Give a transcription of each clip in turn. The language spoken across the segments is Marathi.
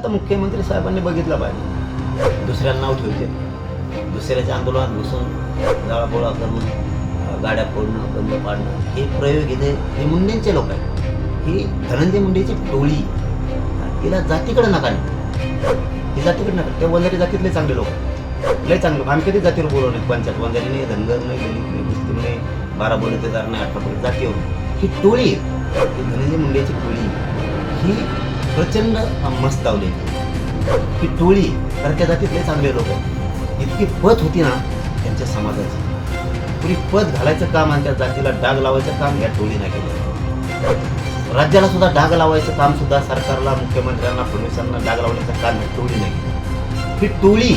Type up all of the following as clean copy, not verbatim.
आता मुख्यमंत्री साहेबांनी बघितलं पाहिजे. दुसऱ्यांना नाव ठेवते, दुसऱ्याच्या आंदोलनात घुसून जाळापोळा करणं, गाड्या फोडणं, बंद पाडणं, हे प्रयोग हे मुंडेंचे लोक आहेत. ही धनंजय मुंडेची टोळी, हिला जातीकडे नका नाही, ही जातीकडे नका. त्या वंजारी जातीतले चांगले लोक, लय चांगलं. आम्ही कधी जातीवर बोलवले पंचायत, वंजारी नाही, धनगर नाही, दलित नाही, मुस्लिम नाही, 12 बोलतेदार नाही, 18 जातीवर. ही टोळी ही धनंजय मुंडेची टोळी, ही प्रचंड मस्तावली ही टोळी. कारण त्या जातीतले चांगले लोक आहेत. इतकी पत होती ना त्यांच्या समाजाची, पुरी पत घालायचं काम आणि त्या जातीला डाग लावायचं काम या टोळीनं केलं. राज्याला सुद्धा डाग लावायचं काम सुद्धा सरकारला, मुख्यमंत्र्यांना, फडणवीसांना डाग लावण्याचं काम या टोळीनं केलं. ही टोळी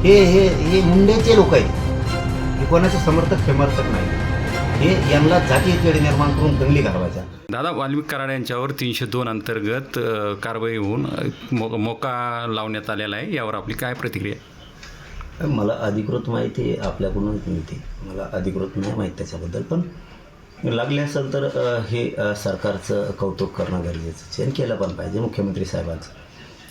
हे मुंडेचे लोक आहेत. हे कोणाचे समर्थक नाही. हे यांना जातीय तेढ निर्माण करून दंगली घालवायच्या. दादा, वाल्मिक कराड यांच्यावर 302 अंतर्गत कारवाई होऊन मोका लावण्यात आलेला आहे, यावर आपली काय प्रतिक्रिया? मला अधिकृत माहिती आपल्याकडूनच मिळते, मला अधिकृत नाही माहीत त्याच्याबद्दल. पण लागले असेल तर हे सरकारचं कौतुक करणं गरजेचं आणि केलं पण पाहिजे मुख्यमंत्री साहेबांचं.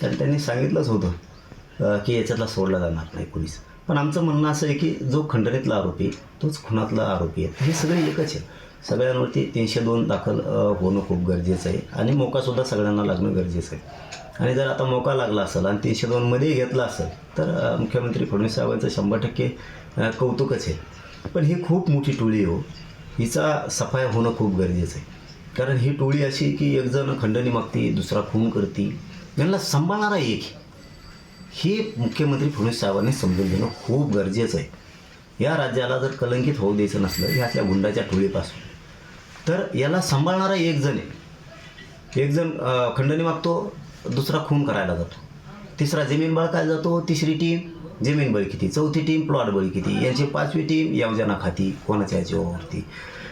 कारण त्यांनी सांगितलंच होतं की याच्यातला सोडला जाणार नाही पोलीस. पण आमचं म्हणणं असं आहे की जो खंडणीतला आरोपी तोच खुनातला आरोपी आहे. हे सगळे एकच आहे. सगळ्यांवरती 302 दाखल होणं खूप गरजेचं आहे आणि मोकासुद्धा सगळ्यांना लागणं गरजेचं आहे. आणि जर आता मोका लागला असेल आणि 302मध्ये घेतला असेल तर मुख्यमंत्री फडणवीस साहेबांचं 100% कौतुकच आहे. पण ही खूप मोठी टोळी हो, हिचा सफाया होणं खूप गरजेचं आहे. कारण ही टोळी अशी की एक जण खंडणी मागती, दुसरा खून करती, यांना सांभाळणारा एक. ही मुख्यमंत्री फडणवीस साहेबांनी समजून घेणं खूप गरजेचं आहे. या राज्याला जर कलंकित होऊ द्यायचं नसलं ह्यातल्या गुंडाच्या टोळीपासून, तर याला सांभाळणारा एक जण आहे. एक जण खंडणी मागतो, दुसरा खून करायला जातो, तिसरा जमीन बळकायला जातो, तिसरी टीम जमीन बळकिती, चौथी टीम प्लॉट बळकिती, यांची 5वी टीम योजना खाती कोणाच्या याच्यावरती.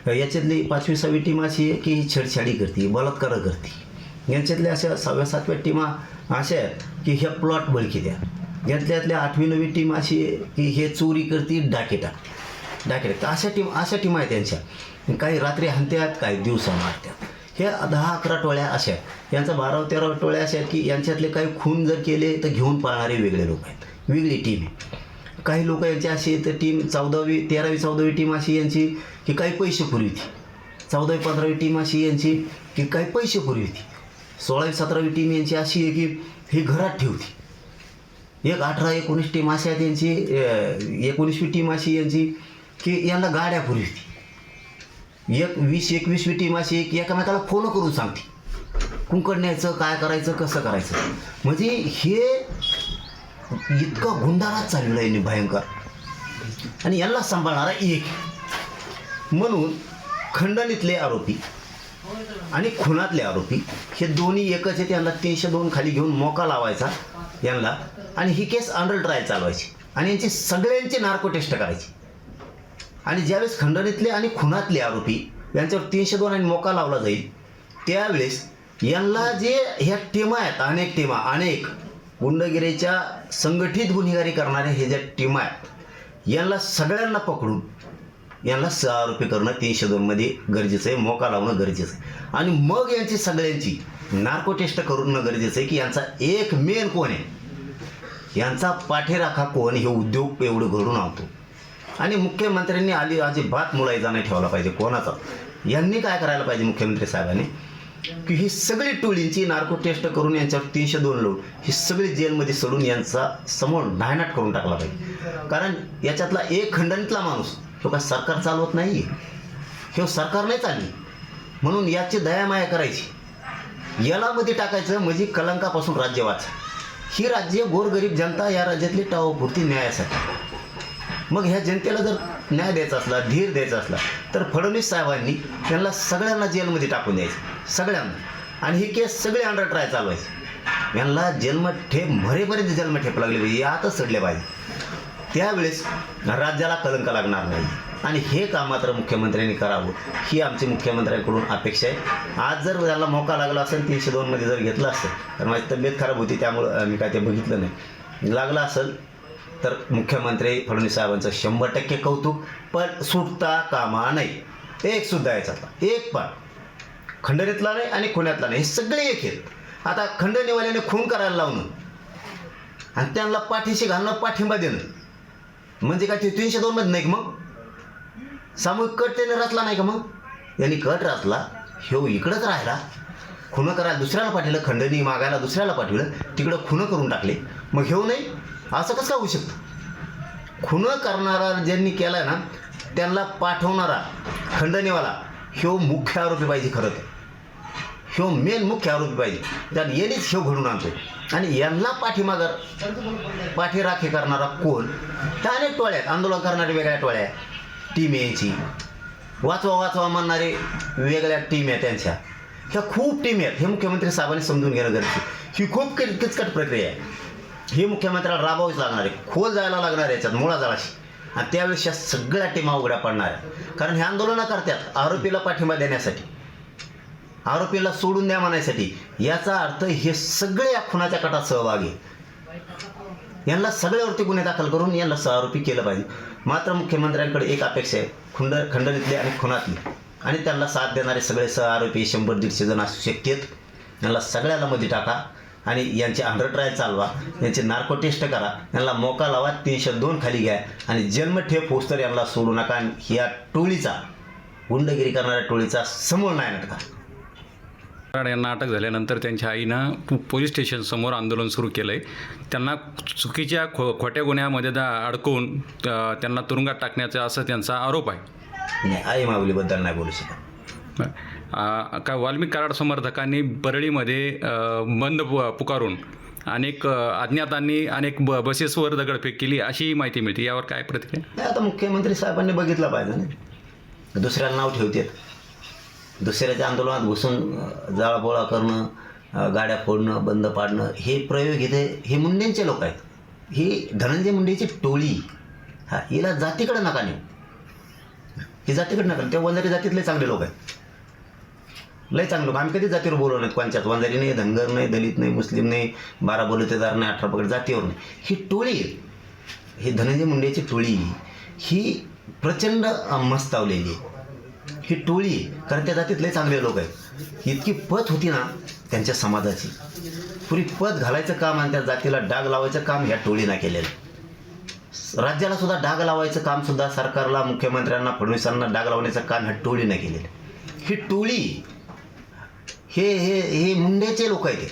याच्यातली 5वी 6वी टीम अशी आहे की ही छेडछाडी करते, बलात्कार करते. यांच्यातल्या अशा 6व्या 7व्या टीमा अशा आहेत की ह्या प्लॉट बळकित्या. यातल्या 8वी 9वी टीम अशी आहे की हे चोरी करते, डाके टाकते. अशा टीम आहेत त्यांच्या. काही रात्री हाणत्यात, काही दिवसा मारतात. ह्या 10-11 टोळ्या अशा आहेत. यांचा 12-13 टोळ्या अशा आहेत की यांच्यातले काही खून जर केले तर घेऊन पाळणारे वेगळे लोक आहेत, वेगळी टीम आहे. काही लोक यांची अशी आहेत, टीम 14वी 13वी 14वी टीम अशी यांची की काही पैसे पुरविती. 14वी 15वी टीम अशी यांची की काही पैसे पुरविती. 16वी 17वी टीम यांची अशी आहे की ही घरात ठेवती. एक 18-19 टीम अशा आहेत यांची, 19वी टीम अशी यांची की यांना गाड्या पुरविती. एक 20-21वी टीम अशी की एकामेकाला फोन करून सांगते कुंकड न्यायचं, काय करायचं, कसं करायचं. म्हणजे हे इतका गुंडाराज चाललेला आहे भयंकर. आणि यांना सांभाळणारा एक. म्हणून खंडणीतले आरोपी आणि खुनातले आरोपी हे दोन्ही एकच आहेत. यांना 302 खाली घेऊन मोका लावायचा यांना आणि ही केस अंडर ट्रायल चालवायची आणि यांची सगळ्यांची नार्को टेस्ट करायची. आणि ज्यावेळेस खंडणीतले आणि खुनातले आरोपी यांच्यावर 302 आणि मोका लावला जाईल त्यावेळेस यांना जे ह्या टीमा आहेत, अनेक गुंडगिरीच्या संघटित गुन्हेगारी करणाऱ्या हे ज्या टीमा आहेत, यांना सगळ्यांना पकडून यांना आरोपी करणं 302मध्ये गरजेचं आहे, मोका लावणं गरजेचं आहे. आणि मग यांची सगळ्यांची नार्को टेस्ट करणं गरजेचं आहे की यांचा एक मेन कोण आहे, यांचा पाठीराखा कोण, हे उद्योग एवढं घडून आणतो. आणि मुख्यमंत्र्यांनी अजिबात मुलायचा नाही ठेवला पाहिजे कोणाचा. यांनी काय करायला पाहिजे मुख्यमंत्री साहेबांनी की ही सगळी टोळींची नार्को टेस्ट करून यांच्यावर 302 लावून ही सगळी जेलमध्ये सोडून यांचा समोर नायनाट करून टाकला पाहिजे. कारण याच्यातला एक खंडणीतला माणूस तो काय सरकार चालवत नाही, हे सरकार नाही चालली. म्हणून याची दयामाया करायची, याला मध्ये टाकायचं म्हणजे कलंकापासून राज्य वाचा. ही राज्य गोरगरीब जनता या राज्यातली टावपुरती न्यायासाठी. मग ह्या जनतेला जर न्याय द्यायचा असला, धीर द्यायचा असला तर फडणवीस साहेबांनी त्यांना सगळ्यांना जेलमध्ये टाकून द्यायचं, सगळ्यांना. आणि ही केस सगळे अंडर ट्राय चालवायची. यांना जन्मठेप मरेपर्यंत जन्मठेप लागली पाहिजे, यातच सडले पाहिजे. त्यावेळेस राज्याला कलंक लागणार नाही. आणि हे काम मात्र मुख्यमंत्र्यांनी करावं ही आमची मुख्यमंत्र्यांकडून अपेक्षा आहे. आज जर त्याला मोका लागला असेल 302मध्ये जर घेतलं असेल, तर माझी तब्येत खराब होती त्यामुळं मी काय ते बघितलं नाही. लागला असेल तर मुख्यमंत्री फडणवीस साहेबांचं 100% कौतुक. पण सुटता कामा नाही. एक सुद्धा याचा एक पण खंडणीतला नाही आणि खुण्यातला नाही, हे सगळे एक आहेत. आता खंडणीवाल्याने खून करायला लावणं आणि त्यांना पाठीशी घालणं, पाठिंबा देणं म्हणजे काय ते 302 मध्ये नाही का? मग सामूहिक कट त्याने रचला नाही का? मग यांनी कट रचला, ह्यो इकडंच राहिला, खुनं करायला दुसऱ्याला पाठवलं, खंडणी मागायला दुसऱ्याला पाठवलं, तिकडं खुनं करून टाकले. मग ह्यो नाही, असं कसं काय होऊ शकतं? खुनं करणारा ज्यांनी केलाय ना त्यांना पाठवणारा खंडणीवाला ह्यो मुख्य आरोपी पाहिजे. खरं तर ह्यो मेन मुख्य आरोपी पाहिजे. त्यात यांनीच ह्यो घडून आणतो. आणि यांना पाठीराखी करणारा कोण? त्या अनेक टोळ्या आहेत, आंदोलन करणारे वेगळ्या टोळ्या, टीम आहे यांची, वाचवा वाचवा म्हणणारे वेगळ्या टीम आहे त्यांच्या. ह्या खूप टीम आहेत. हे मुख्यमंत्री साहेबांनी समजून घेणं गरजेचं. ही खूप किचकट प्रक्रिया आहे. ही मुख्यमंत्र्याला राबावीच लागणार आहे, खोल जायला लागणार आहे याच्यात मुळाजाळाशी. आणि त्यावेळेस या सगळ्या टीमा उघड्या पडणार आहे. कारण हे आंदोलनं करतात आरोपीला पाठिंबा देण्यासाठी, आरोपीला सोडून द्या म्हणायसाठी. याचा अर्थ हे सगळे या खुनाच्या कटात सहभागी. यांना सगळ्यावरती गुन्हे दाखल करून यांना सहआरोपी केलं पाहिजे. मात्र मुख्यमंत्र्यांकडे एक अपेक्षा आहे, खंडणीतले आणि खुनातले आणि त्यांना साथ देणारे सगळे सहआरोपी 100-150 जण असू शकतात. यांना सगळ्याला मध्ये टाका आणि यांचे अंडर ट्रायल चालवा, यांचे नार्को टेस्ट करा, यांना मोका लावा, 302 खाली घ्या आणि जन्मठेप होस्तर यांना सोडू नका. आणि या टोळीचा, गुंडगिरी करणाऱ्या टोळीचा समूळ नायनाट करा. कराड यांना अटक झाल्यानंतर त्यांच्या आईनं पोलीस स्टेशनसमोर आंदोलन सुरू केलं आहे. त्यांना चुकीच्या खोट्या गुन्ह्यामध्ये अडकवून त्यांना तुरुंगात टाकण्याचा असं त्यांचा आरोप आहे. नाही, आई माऊलीबद्दल नाही बोलू शकत. का वाल्मिक कराड समर्थकांनी परळीमध्ये बंद पुकारून अनेक अज्ञातांनी अनेक बसेसवर दगडफेक केली अशी माहिती मिळते. यावर काय प्रतिक्रिया? नाही, आता मुख्यमंत्री साहेबांनी बघितलं पाहिजे ना. दुसऱ्याला नाव ठेवतात, दुसऱ्याच्या आंदोलनात घुसून जाळपोळा करणं, गाड्या फोडणं, बंद पाडणं, हे प्रयोग इथे हे मुंडेंचे लोक आहेत. ही धनंजय मुंडेची टोळी. हा, हिला जातीकडे नका नेऊ, ही जातीकडे नका. त्या वंजारी जातीतले चांगले लोक आहेत, लय चांगले लोक. आम्ही कधी जातीवर बोलवलं नाही कोणच्याच. वंजारी नाही, धनगर नाही, दलित नाही, मुस्लिम नाही, 12 बलुतेदार नाही, 18 पगड, जातीवर नाही. ही टोळी आहे, ही धनंजय मुंडेची टोळी. ही प्रचंड मस्तावलेली आहे ही टोळी. कारण त्या जातीतले चांगले लोक आहेत. इतकी पत होती ना त्यांच्या समाजाची, पुरी पत घालायचं काम आणि त्या जातीला डाग लावायचं काम ह्या टोळीनं केलेलं. राज्याला सुद्धा डाग लावायचं काम सुद्धा, सरकारला, मुख्यमंत्र्यांना, फडणवीसांना डाग लावण्याचं काम ह्या टोळीनं केलेलं. ही टोळी हे मुंडेचे लोक आहेत.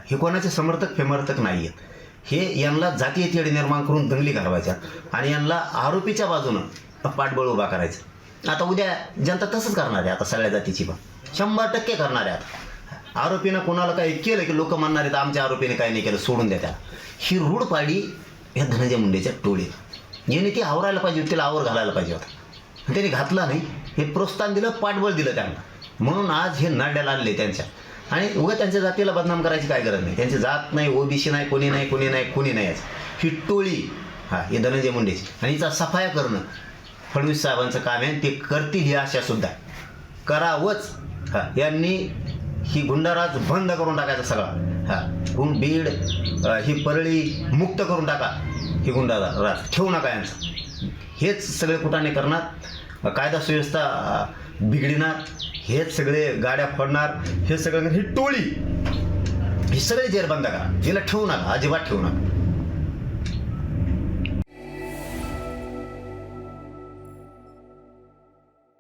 हे कोणाचे समर्थक फेमर्थक नाही आहेत. हे यांना जातीय तेढ निर्माण करून दंगली घालवायच्या आणि यांना आरोपीच्या बाजूनं पाठबळ उभा करायचं. आता उद्या जनता तसंच करणार आहे. आता सगळ्या जातीची पण 100% करणार आहे. आता आरोपीनं कोणाला काही केलं की लोक म्हणणार आहेत आमच्या आरोपीने काही नाही केलं, सोडून द्या त्याला. ही रूढ पाडी ह्या धनंजय मुंडेच्या टोळीत. याने ती आवरायला पाहिजे, तिला आवर घालायला पाहिजे होता. त्याने घातला नाही. हे प्रोत्साहन दिलं, पाठबळ दिलं त्यांना, म्हणून आज हे नरड्याला आणले त्यांच्या. आणि उगा त्यांच्या जातीला बदनाम करायची काय गरज नाही. त्यांची जात नाही, ओबीसी नाही, कोणी नाही, कोणी नाही, कोणी नाही. ही टोळी, हा, हे धनंजय मुंडेची. आणि हिचा सफाया करणं फडणवीस साहेबांचं काम आहे. ते करतील ही आशा सुद्धा करावंच. हा, यांनी ही गुंडाराज बंद करून टाकायचा सगळा. हा, बीड, ही परळी मुक्त करून टाका. ही गुंडाराज ठेवू नका यांचं. हेच सगळे कुटाने करणार, कायदा सुव्यवस्था बिघडणार, हेच सगळे गाड्या फोडणार, हे सगळं. ही टोळी, ही सगळे जेर बंद करा. हिला ठेवू नका, अजिबात ठेवू नका.